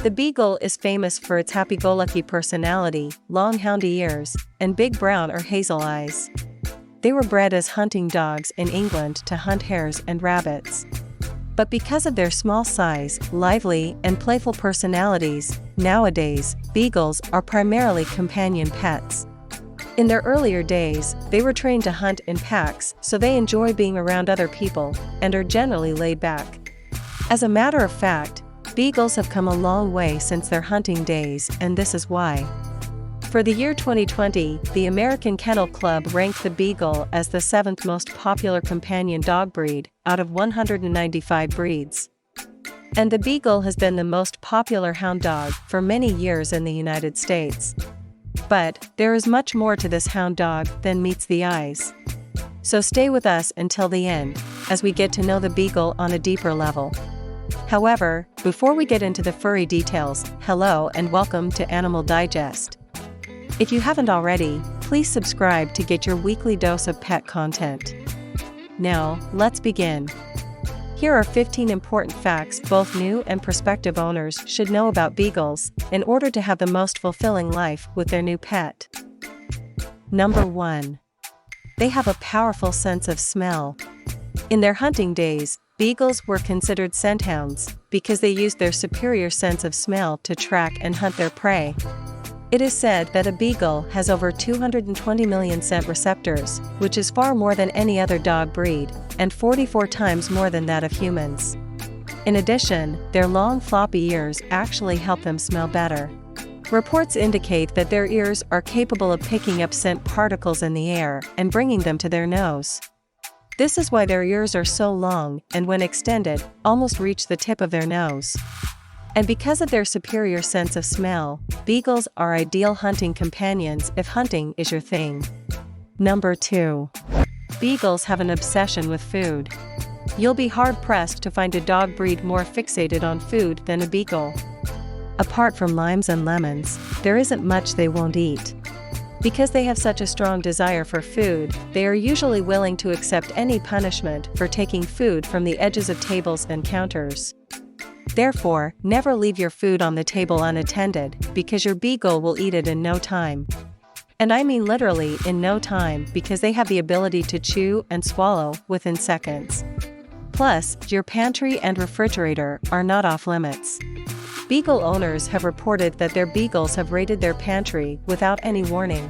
The Beagle is famous for its happy-go-lucky personality, long houndy ears, and big brown or hazel eyes. They were bred as hunting dogs in England to hunt hares and rabbits. But because of their small size, lively, and playful personalities, nowadays, Beagles are primarily companion pets. In their earlier days, they were trained to hunt in packs, so they enjoy being around other people, and are generally laid back. As a matter of fact, Beagles have come a long way since their hunting days, and this is why. For the year 2020, the American Kennel Club ranked the Beagle as the 7th most popular companion dog breed, out of 195 breeds. And the Beagle has been the most popular hound dog for many years in the United States. But there is much more to this hound dog than meets the eyes. So stay with us until the end, as we get to know the Beagle on a deeper level. However, before we get into the furry details, hello and welcome to Animal Digest. If you haven't already, please subscribe to get your weekly dose of pet content. Now, let's begin. Here are 15 important facts both new and prospective owners should know about Beagles in order to have the most fulfilling life with their new pet. Number 1. They have a powerful sense of smell. In their hunting days, Beagles were considered scent hounds because they used their superior sense of smell to track and hunt their prey. It is said that a Beagle has over 220 million scent receptors, which is far more than any other dog breed, and 44 times more than that of humans. In addition, their long floppy ears actually help them smell better. Reports indicate that their ears are capable of picking up scent particles in the air and bringing them to their nose. This is why their ears are so long and, when extended, almost reach the tip of their nose. And because of their superior sense of smell, Beagles are ideal hunting companions if hunting is your thing. Number 2. Beagles have an obsession with food. You'll be hard-pressed to find a dog breed more fixated on food than a Beagle. Apart from limes and lemons, there isn't much they won't eat. Because they have such a strong desire for food, they are usually willing to accept any punishment for taking food from the edges of tables and counters. Therefore, never leave your food on the table unattended, because your Beagle will eat it in no time. And I mean literally in no time, because they have the ability to chew and swallow within seconds. Plus, your pantry and refrigerator are not off limits. Beagle owners have reported that their Beagles have raided their pantry without any warning.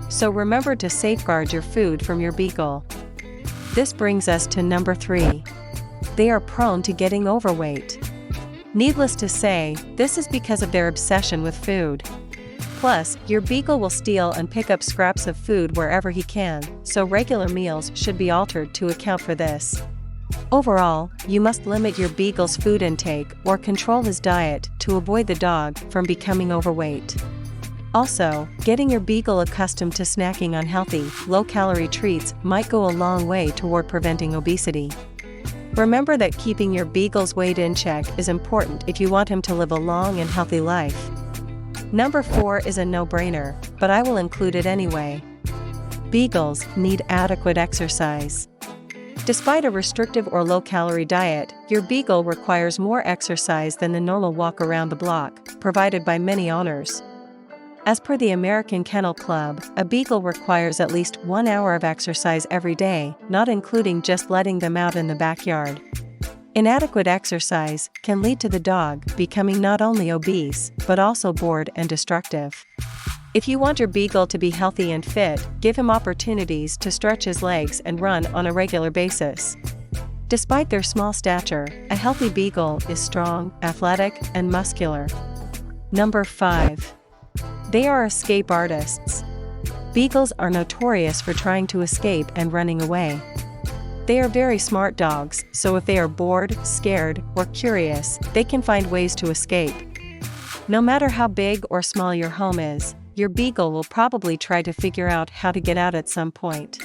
So remember to safeguard your food from your Beagle. This brings us to number 3. They are prone to getting overweight. Needless to say, this is because of their obsession with food. Plus, your Beagle will steal and pick up scraps of food wherever he can, so regular meals should be altered to account for this. Overall, you must limit your Beagle's food intake or control his diet to avoid the dog from becoming overweight. Also, getting your Beagle accustomed to snacking unhealthy, low-calorie treats might go a long way toward preventing obesity. Remember that keeping your Beagle's weight in check is important if you want him to live a long and healthy life. Number 4 is a no-brainer, but I will include it anyway. Beagles need adequate exercise. Despite a restrictive or low-calorie diet, your Beagle requires more exercise than the normal walk around the block, provided by many owners. As per the American Kennel Club, a Beagle requires at least 1 hour of exercise every day, not including just letting them out in the backyard. Inadequate exercise can lead to the dog becoming not only obese, but also bored and destructive. If you want your Beagle to be healthy and fit, give him opportunities to stretch his legs and run on a regular basis. Despite their small stature, a healthy Beagle is strong, athletic, and muscular. Number 5. They are escape artists. Beagles are notorious for trying to escape and running away. They are very smart dogs, so if they are bored, scared, or curious, they can find ways to escape. No matter how big or small your home is, your Beagle will probably try to figure out how to get out at some point.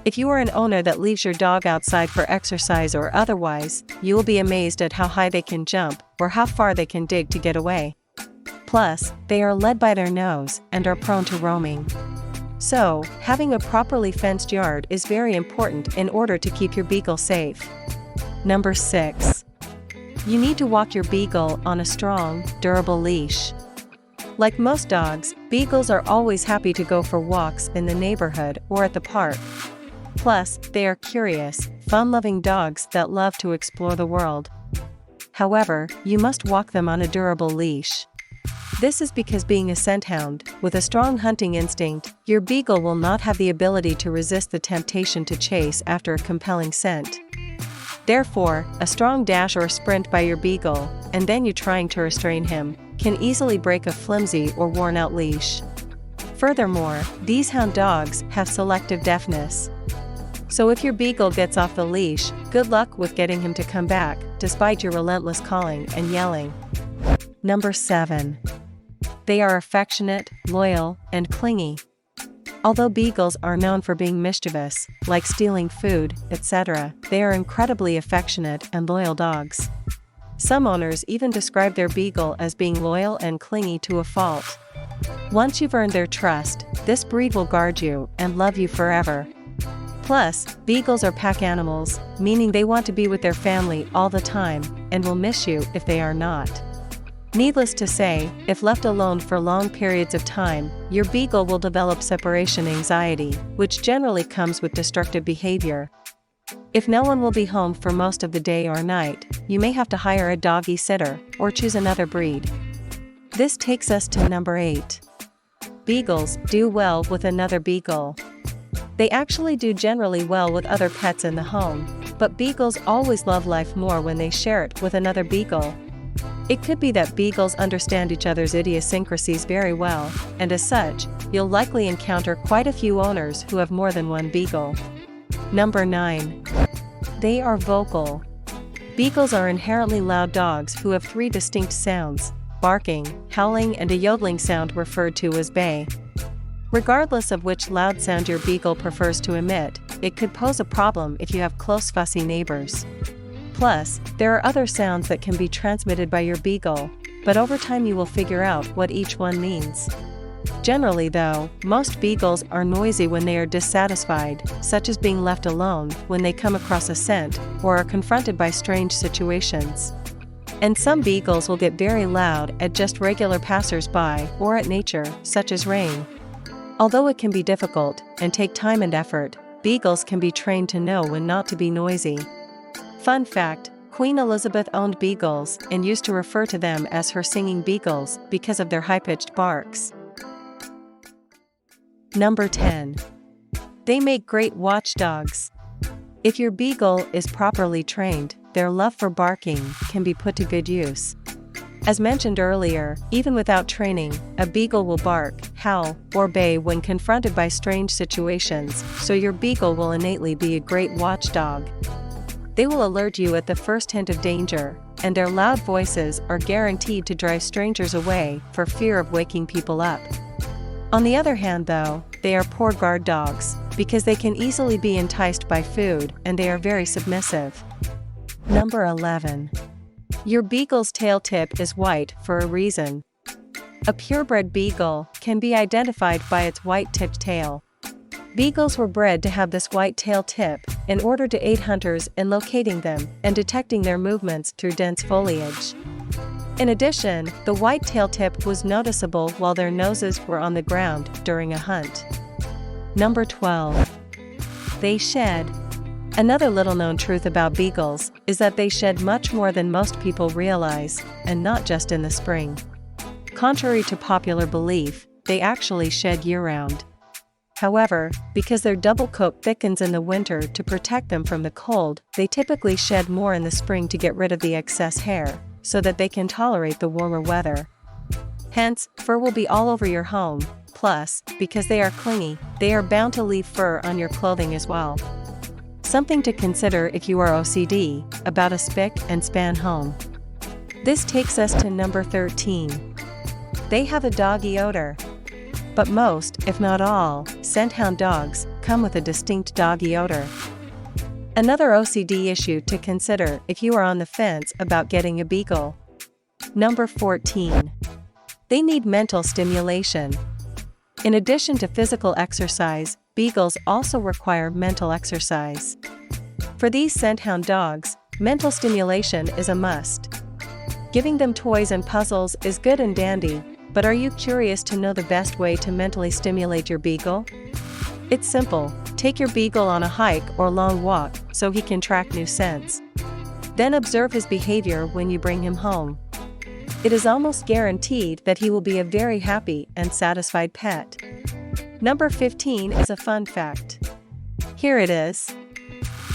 If you are an owner that leaves your dog outside for exercise or otherwise, you will be amazed at how high they can jump or how far they can dig to get away. Plus, they are led by their nose and are prone to roaming. So, having a properly fenced yard is very important in order to keep your Beagle safe. Number 6. You need to walk your Beagle on a strong, durable leash. Like most dogs, Beagles are always happy to go for walks in the neighborhood or at the park. Plus, they are curious, fun-loving dogs that love to explore the world. However, you must walk them on a durable leash. This is because being a scent hound, with a strong hunting instinct, your Beagle will not have the ability to resist the temptation to chase after a compelling scent. Therefore, a strong dash or sprint by your Beagle, and then you trying to restrain him, can easily break a flimsy or worn-out leash. Furthermore, these hound dogs have selective deafness. So if your Beagle gets off the leash, good luck with getting him to come back, despite your relentless calling and yelling. Number 7. They are affectionate, loyal, and clingy. Although Beagles are known for being mischievous, like stealing food, etc., they are incredibly affectionate and loyal dogs. Some owners even describe their Beagle as being loyal and clingy to a fault. Once you've earned their trust, this breed will guard you and love you forever. Plus, Beagles are pack animals, meaning they want to be with their family all the time, and will miss you if they are not. Needless to say, if left alone for long periods of time, your Beagle will develop separation anxiety, which generally comes with destructive behavior. If no one will be home for most of the day or night, you may have to hire a doggy sitter, or choose another breed. This takes us to number 8. Beagles do well with another Beagle. They actually do generally well with other pets in the home, but Beagles always love life more when they share it with another Beagle. It could be that Beagles understand each other's idiosyncrasies very well, and as such, you'll likely encounter quite a few owners who have more than one Beagle. Number 9. They are vocal. Beagles are inherently loud dogs who have 3 distinct sounds: barking, howling, and a yodeling sound referred to as bay. Regardless of which loud sound your Beagle prefers to emit, it could pose a problem if you have close fussy neighbors. Plus, there are other sounds that can be transmitted by your Beagle, but over time you will figure out what each one means. Generally though, most Beagles are noisy when they are dissatisfied, such as being left alone when they come across a scent, or are confronted by strange situations. And some Beagles will get very loud at just regular passers-by or at nature, such as rain. Although it can be difficult, and take time and effort, Beagles can be trained to know when not to be noisy. Fun fact, Queen Elizabeth owned Beagles and used to refer to them as her singing beagles because of their high-pitched barks. Number 10. They make great watchdogs. If your Beagle is properly trained, their love for barking can be put to good use. As mentioned earlier, even without training, a Beagle will bark, howl, or bay when confronted by strange situations, so your Beagle will innately be a great watchdog. They will alert you at the first hint of danger, and their loud voices are guaranteed to drive strangers away for fear of waking people up. On the other hand though, they are poor guard dogs, because they can easily be enticed by food and they are very submissive. Number 11. Your Beagle's tail tip is white for a reason. A purebred Beagle can be identified by its white-tipped tail. Beagles were bred to have this white tail tip in order to aid hunters in locating them and detecting their movements through dense foliage. In addition, the white tail tip was noticeable while their noses were on the ground during a hunt. Number 12. They shed. Another little-known truth about Beagles is that they shed much more than most people realize, and not just in the spring. Contrary to popular belief, they actually shed year-round. However, because their double coat thickens in the winter to protect them from the cold, they typically shed more in the spring to get rid of the excess hair, so that they can tolerate the warmer weather. Hence, fur will be all over your home. Plus, because they are clingy, they are bound to leave fur on your clothing as well. Something to consider if you are OCD about a spick and span home. This takes us to number 13. They have a doggy odor. But most, if not all, scent hound dogs come with a distinct doggy odor. Another OCD issue to consider if you are on the fence about getting a Beagle. Number 14. They need mental stimulation. In addition to physical exercise, Beagles also require mental exercise. For these scent hound dogs, Mental stimulation is a must. Giving them toys and puzzles is good and dandy, but are you curious to know the best way to mentally stimulate your Beagle? It's simple. Take your Beagle on a hike or long walk so he can track new scents. Then observe his behavior when you bring him home. It is almost guaranteed that he will be a very happy and satisfied pet. Number 15 is a fun fact. Here it is.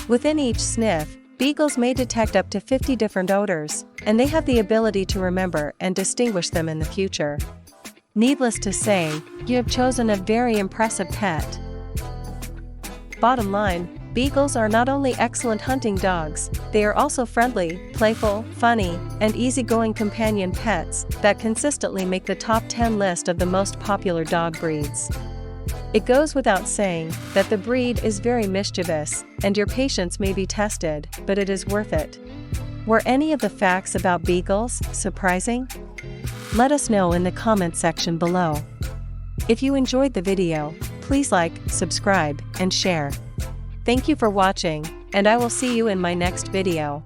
Within each sniff, Beagles may detect up to 50 different odors, and they have the ability to remember and distinguish them in the future. Needless to say, you have chosen a very impressive pet. Bottom line, Beagles are not only excellent hunting dogs, they are also friendly, playful, funny, and easygoing companion pets that consistently make the top 10 list of the most popular dog breeds. It goes without saying that the breed is very mischievous, and your patience may be tested, but it is worth it. Were any of the facts about Beagles surprising? Let us know in the comment section below. If you enjoyed the video, please like, subscribe, and share. Thank you for watching, and I will see you in my next video.